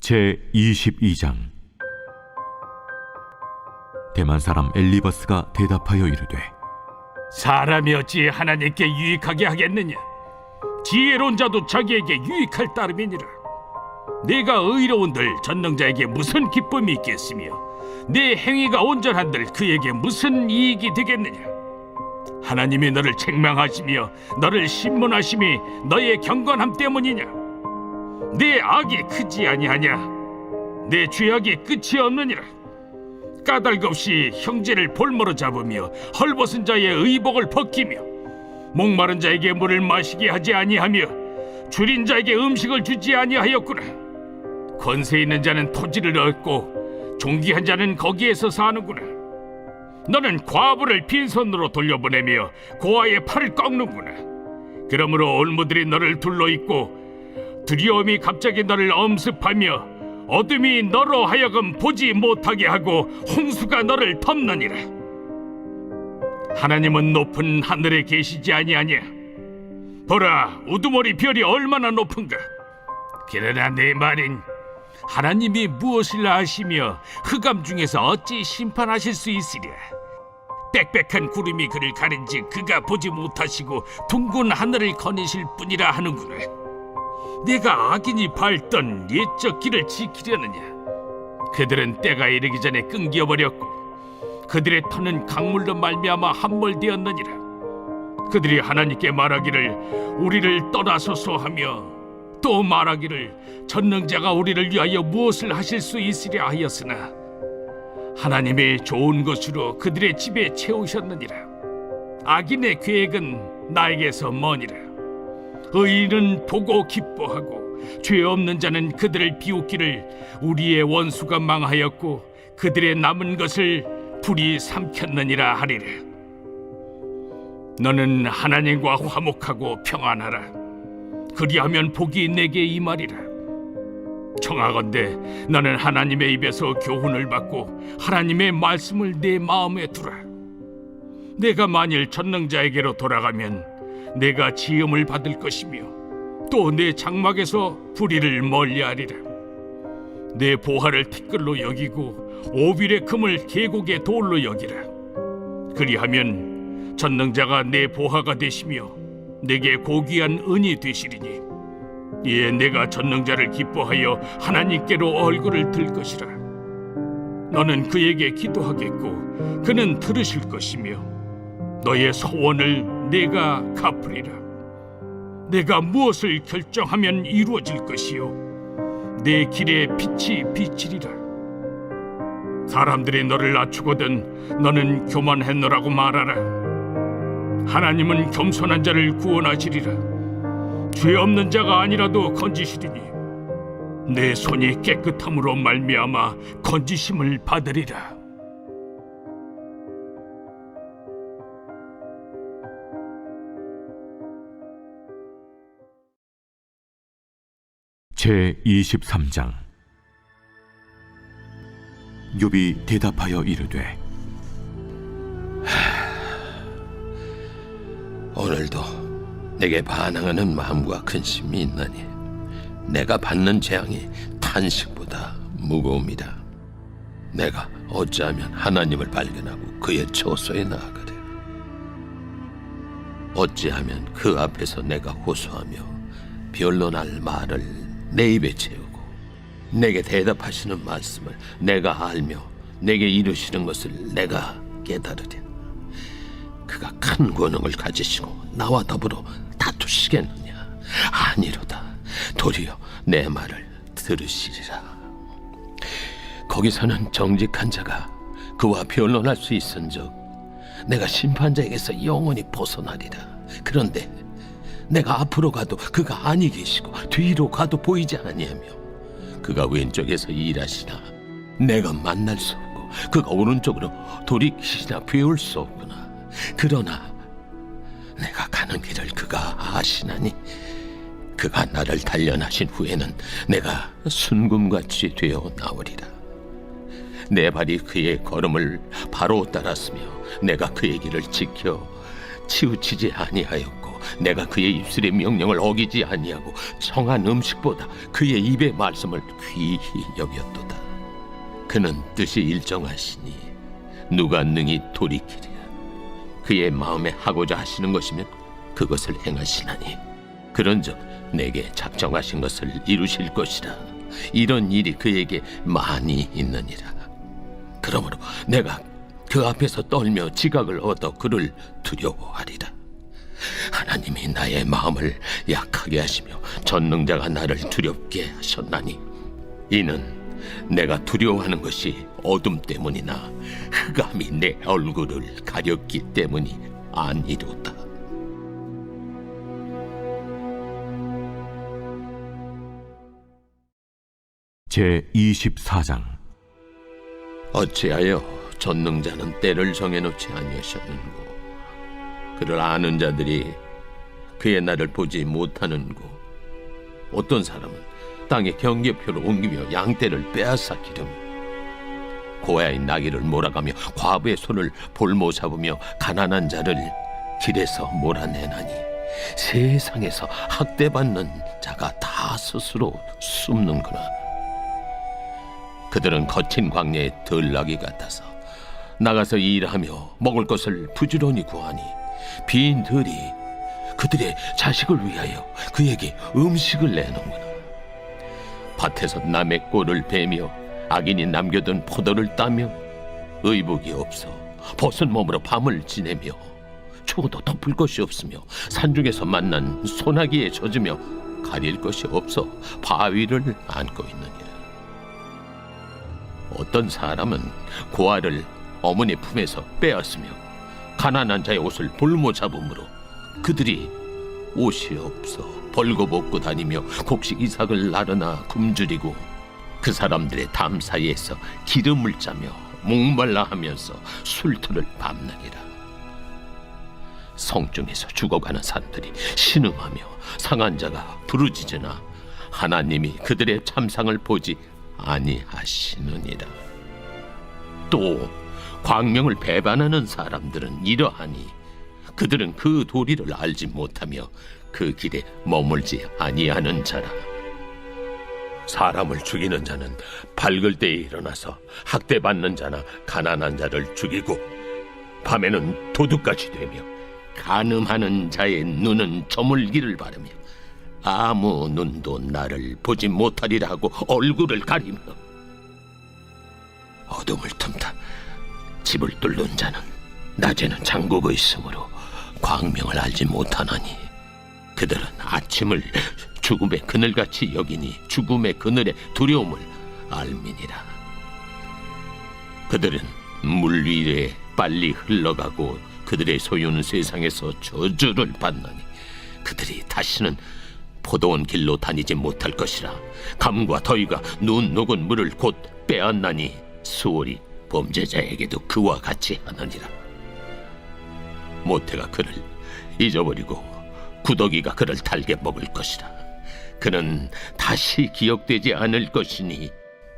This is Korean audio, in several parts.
제22장. 대만 사람 엘리바스가 대답하여 이르되, 사람이 어찌 하나님께 유익하게 하겠느냐? 지혜로운 자도 자기에게 유익할 따름이니라. 네가 의로운들 전능자에게 무슨 기쁨이 있겠으며 네 행위가 온전한들 그에게 무슨 이익이 되겠느냐? 하나님이 너를 책망하시며 너를 신문하심이 너의 경건함 때문이냐? 네 악이 크지 아니하냐? 내 죄악이 끝이 없느니라. 까닭 없이 형제를 볼모로 잡으며 헐벗은 자의 의복을 벗기며 목마른 자에게 물을 마시게 하지 아니하며 줄인 자에게 음식을 주지 아니하였구나. 권세 있는 자는 토지를 얻고 존귀한 자는 거기에서 사는구나. 너는 과부를 빈손으로 돌려보내며 고아의 팔을 꺾는구나. 그러므로 올무들이 너를 둘러있고 두려움이 갑자기 너를 엄습하며 어둠이 너로 하여금 보지 못하게 하고 홍수가 너를 덮느니라. 하나님은 높은 하늘에 계시지 아니하냐? 보라, 우두머리 별이 얼마나 높은가? 그러나 내 말인 하나님이 무엇을 아시며 흑암 중에서 어찌 심판하실 수 있으랴? 빽빽한 구름이 그를 가린지 그가 보지 못하시고 둥근 하늘을 거니실 뿐이라 하는구나. 네가 악인이 밟던 옛적 길을 지키려느냐? 그들은 때가 이르기 전에 끊겨버렸고 그들의 터는 강물로 말미암아 함몰되었느니라. 그들이 하나님께 말하기를 우리를 떠나소서 하며 또 말하기를 전능자가 우리를 위하여 무엇을 하실 수 있으랴 하였으나 하나님의 좋은 것으로 그들의 집에 채우셨느니라. 악인의 계획은 나에게서 머니라. 의인은 보고 기뻐하고 죄 없는 자는 그들을 비웃기를 우리의 원수가 망하였고 그들의 남은 것을 불이 삼켰느니라 하리라. 너는 하나님과 화목하고 평안하라. 그리하면 복이 내게 임하리라. 청하건대 너는 하나님의 입에서 교훈을 받고 하나님의 말씀을 내 마음에 두라. 내가 만일 전능자에게로 돌아가면 내가 지음을 받을 것이며 또 내 장막에서 불의를 멀리하리라. 내 보화를 티끌로 여기고 오빌의 금을 계곡의 돌로 여기라. 그리하면 전능자가 내 보화가 되시며 내게 고귀한 은이 되시리니 이에 내가 전능자를 기뻐하여 하나님께로 얼굴을 들 것이라. 너는 그에게 기도하겠고 그는 들으실 것이며 너의 소원을 내가 갚으리라. 내가 무엇을 결정하면 이루어질 것이요 내 길에 빛이 비치리라. 사람들이 너를 낮추거든 너는 교만했노라고 말하라. 하나님은 겸손한 자를 구원하시리라. 죄 없는 자가 아니라도 건지시리니 내 손이 깨끗함으로 말미암아 건지심을 받으리라. 제23장. 욥이 대답하여 이르되, 오늘도 내게 반항하는 마음과 근심이 있나니 내가 받는 재앙이 탄식보다 무거움이다. 내가 어찌하면 하나님을 발견하고 그의 처소에 나아가랴? 어찌하면 그 앞에서 내가 호소하며 변론할 말을 내 입에 채우고 내게 대답하시는 말씀을 내가 알며 내게 이루시는 것을 내가 깨달으랴? 그가 큰 권능을 가지시고 나와 더불어 다투시겠느냐? 아니로다. 도리어 내 말을 들으시리라. 거기서는 정직한 자가 그와 변론할 수 있은즉 내가 심판자에게서 영원히 벗어나리라. 그런데 내가 앞으로 가도 그가 아니 계시고 뒤로 가도 보이지 아니하며 그가 왼쪽에서 일하시나 내가 만날 수 없고 그가 오른쪽으로 돌이키시나 배울 수 없구나. 그러나 내가 가는 길을 그가 아시나니 그가 나를 단련하신 후에는 내가 순금같이 되어 나오리라. 내 발이 그의 걸음을 바로 따랐으며 내가 그의 길을 지켜 치우치지 아니하였고 내가 그의 입술의 명령을 어기지 아니하고 정한 음식보다 그의 입의 말씀을 귀히 여겼도다. 그는 뜻이 일정하시니 누가 능히 돌이키랴. 그의 마음에 하고자 하시는 것이면 그것을 행하시나니 그런즉 내게 작정하신 것을 이루실 것이라. 이런 일이 그에게 많이 있느니라. 그러므로 내가 그 앞에서 떨며 지각을 얻어 그를 두려워하리라. 하나님이 나의 마음을 약하게 하시며 전능자가 나를 두렵게 하셨나니 이는 내가 두려워하는 것이 어둠 때문이나 흑암이 내 얼굴을 가렸기 때문이 아니로다. 제24장. 어찌하여 전능자는 때를 정해놓지 아니하셨는고. 그를 아는 자들이 그의 날을 보지 못하는고. 어떤 사람은 땅의 경계표를 옮기며 양떼를 빼앗아 기르며 고아인 나귀를 몰아가며 과부의 손을 볼모 잡으며 가난한 자를 길에서 몰아내나니 세상에서 학대받는 자가 다 스스로 숨는구나. 그들은 거친 광야의 들나귀 같아서 나가서 일하며 먹을 것을 부지런히 구하니 빈 들이 그들의 자식을 위하여 그에게 음식을 내놓는구나. 밭에서 남의 꼴을 베며 악인이 남겨둔 포도를 따며 의복이 없어 벗은 몸으로 밤을 지내며 추워도 덮을 것이 없으며 산중에서 만난 소나기에 젖으며 가릴 것이 없어 바위를 안고 있느니라. 어떤 사람은 고아를 어머니 품에서 빼앗으며 가난한 자의 옷을 볼모 잡음으로 그들이 옷이 없어 벌거벗고 다니며 곡식 이삭을 나르나 굶주리고 그 사람들의 담 사이에서 기름을 짜며 목말라 하면서 술틀을 밤낮이라. 성중에서 죽어가는 산들이 신음하며 상한 자가 부르짖으나 하나님이 그들의 참상을 보지 아니하시느니라. 또 광명을 배반하는 사람들은 이러하니 그들은 그 도리를 알지 못하며 그 길에 머물지 아니하는 자라. 사람을 죽이는 자는 밝을 때에 일어나서 학대받는 자나 가난한 자를 죽이고 밤에는 도둑같이 되며 간음하는 자의 눈은 저물기를 바라며 아무 눈도 나를 보지 못하리라 하고 얼굴을 가리며 어둠을 틈타 집을 뚫는 자는 낮에는 잠그고 있으므로 광명을 알지 못하나니 그들은 아침을 죽음의 그늘같이 여기니 죽음의 그늘의 두려움을 알미니라. 그들은 물 위에 빨리 흘러가고 그들의 소유는 세상에서 저주를 받나니 그들이 다시는 포도원 길로 다니지 못할 것이라. 감과 더위가 눈 녹은 물을 곧 빼앗나니 수월이 범죄자에게도 그와 같이 하느니라. 모태가 그를 잊어버리고 구더기가 그를 달게 먹을 것이라. 그는 다시 기억되지 않을 것이니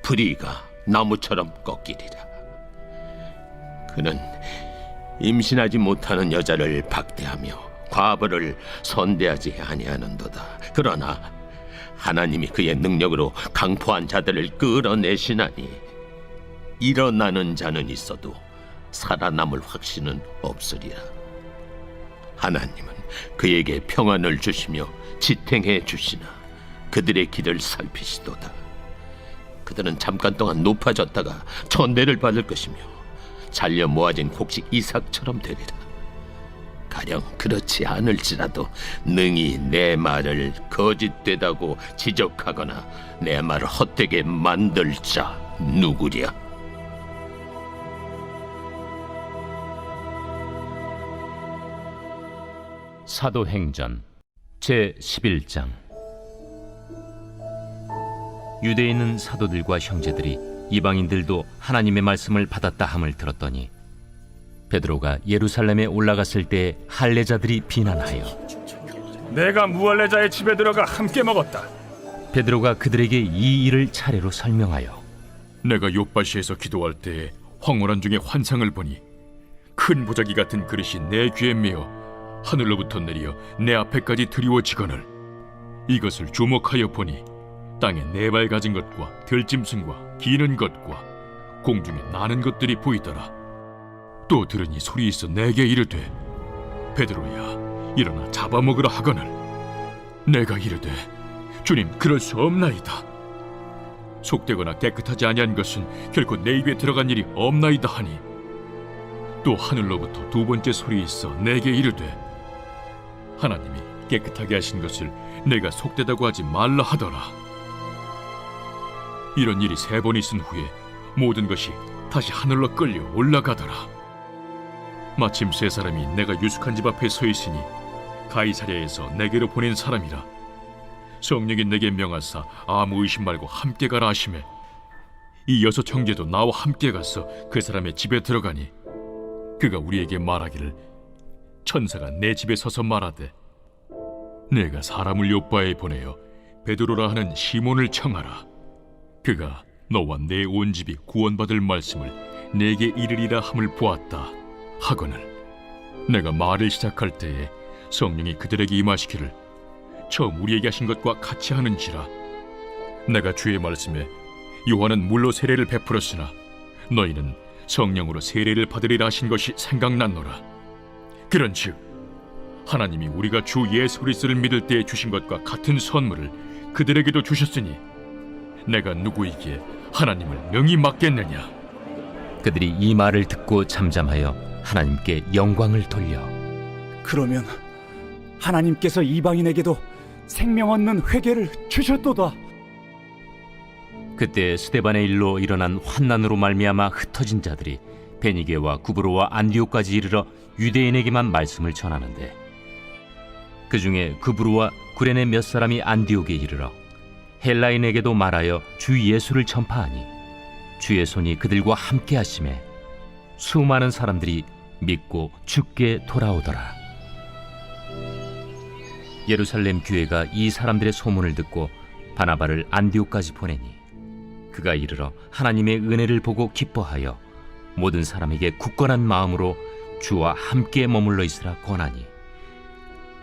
불의가 나무처럼 꺾이리라. 그는 임신하지 못하는 여자를 박대하며 과부를 선대하지 아니하는도다. 그러나 하나님이 그의 능력으로 강포한 자들을 끌어내시나니 일어나는 자는 있어도 살아남을 확신은 없으리라. 하나님은 그에게 평안을 주시며 지탱해 주시나 그들의 길을 살피시도다. 그들은 잠깐 동안 높아졌다가 천대를 받을 것이며 잘려 모아진 곡식 이삭처럼 되리라. 가령 그렇지 않을지라도 능히 내 말을 거짓되다고 지적하거나 내 말을 헛되게 만들 자 누구랴? 사도행전 제11장. 유대에 있는 사도들과 형제들이 이방인들도 하나님의 말씀을 받았다 함을 들었더니 베드로가 예루살렘에 올라갔을 때 할례자들이 비난하여 내가 무할례자의 집에 들어가 함께 먹었다. 베드로가 그들에게 이 일을 차례로 설명하여 내가 욥바시에서 기도할 때 황홀한 중에 환상을 보니 큰 보자기 같은 그릇이 내 귀에 메어 하늘로부터 내려 내 앞에까지 드리워지거늘 이것을 주목하여 보니 땅에 네 발 가진 것과 들짐승과 기는 것과 공중에 나는 것들이 보이더라. 또 들으니 소리 있어 내게 이르되 베드로야 일어나 잡아먹으라 하거늘 내가 이르되 주님 그럴 수 없나이다. 속되거나 깨끗하지 아니한 것은 결코 내 입에 들어간 일이 없나이다 하니 또 하늘로부터 두 번째 소리 있어 내게 이르되 하나님이 깨끗하게 하신 것을 내가 속되다고 하지 말라 하더라. 이런 일이 3번 있은 후에 모든 것이 다시 하늘로 끌려 올라가더라. 마침 3사람이 내가 유숙한 집 앞에 서 있으니 가이사랴에서 내게로 보낸 사람이라. 성령이 내게 명하사 아무 의심 말고 함께 가라 하시매 이 6 형제도 나와 함께 가서 그 사람의 집에 들어가니 그가 우리에게 말하기를 천사가 내 집에 서서 말하되 내가 사람을 요빠에 보내어 베드로라 하는 시몬을 청하라. 그가 너와 내 온 집이 구원받을 말씀을 내게 이르리라 함을 보았다 하거늘 내가 말을 시작할 때에 성령이 그들에게 임하시기를 처음 우리에게 하신 것과 같이 하는지라. 내가 주의 말씀에 요한은 물로 세례를 베풀었으나 너희는 성령으로 세례를 받으리라 하신 것이 생각났노라. 그런즉 하나님이 우리가 주 예수 그리스도를 믿을 때에 주신 것과 같은 선물을 그들에게도 주셨으니 내가 누구이기에 하나님을 명히 맡겠느냐. 그들이 이 말을 듣고 잠잠하여 하나님께 영광을 돌려 그러면 하나님께서 이방인에게도 생명 얻는 회개를 주셨도다. 그때 스데반의 일로 일어난 환난으로 말미암아 흩어진 자들이 베니게와 구브로와 안디옥까지 이르러 유대인에게만 말씀을 전하는데 그 중에 구브로와 구레네 몇 사람이 안디옥에 이르러 헬라인에게도 말하여 주 예수를 전파하니 주의 손이 그들과 함께 하심에 수많은 사람들이 믿고 주께 돌아오더라. 예루살렘 교회가 이 사람들의 소문을 듣고 바나바를 안디옥까지 보내니 그가 이르러 하나님의 은혜를 보고 기뻐하여 모든 사람에게 굳건한 마음으로 주와 함께 머물러 있으라 권하니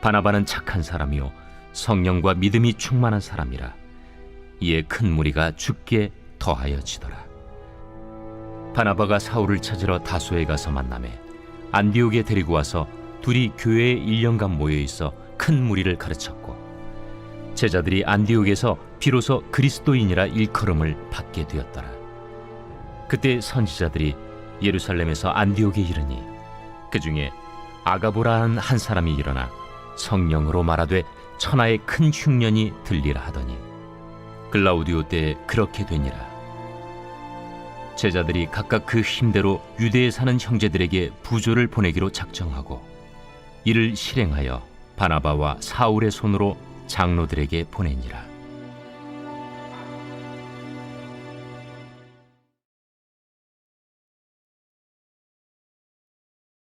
바나바는 착한 사람이요 성령과 믿음이 충만한 사람이라. 이에 큰 무리가 주께 더하여지더라. 바나바가 사울을 찾으러 다소에 가서 만나매 안디옥에 데리고 와서 둘이 교회에 1년간 모여 있어 큰 무리를 가르쳤고 제자들이 안디옥에서 비로소 그리스도인이라 일컬음을 받게 되었더라. 그때 선지자들이 예루살렘에서 안디옥에 이르니 그 중에 아가보라는 한 사람이 일어나 성령으로 말하되 천하의 큰 흉년이 들리라 하더니 글라우디오 때에 그렇게 되니라. 제자들이 각각 그 힘대로 유대에 사는 형제들에게 부조를 보내기로 작정하고 이를 실행하여 바나바와 사울의 손으로 장로들에게 보내니라.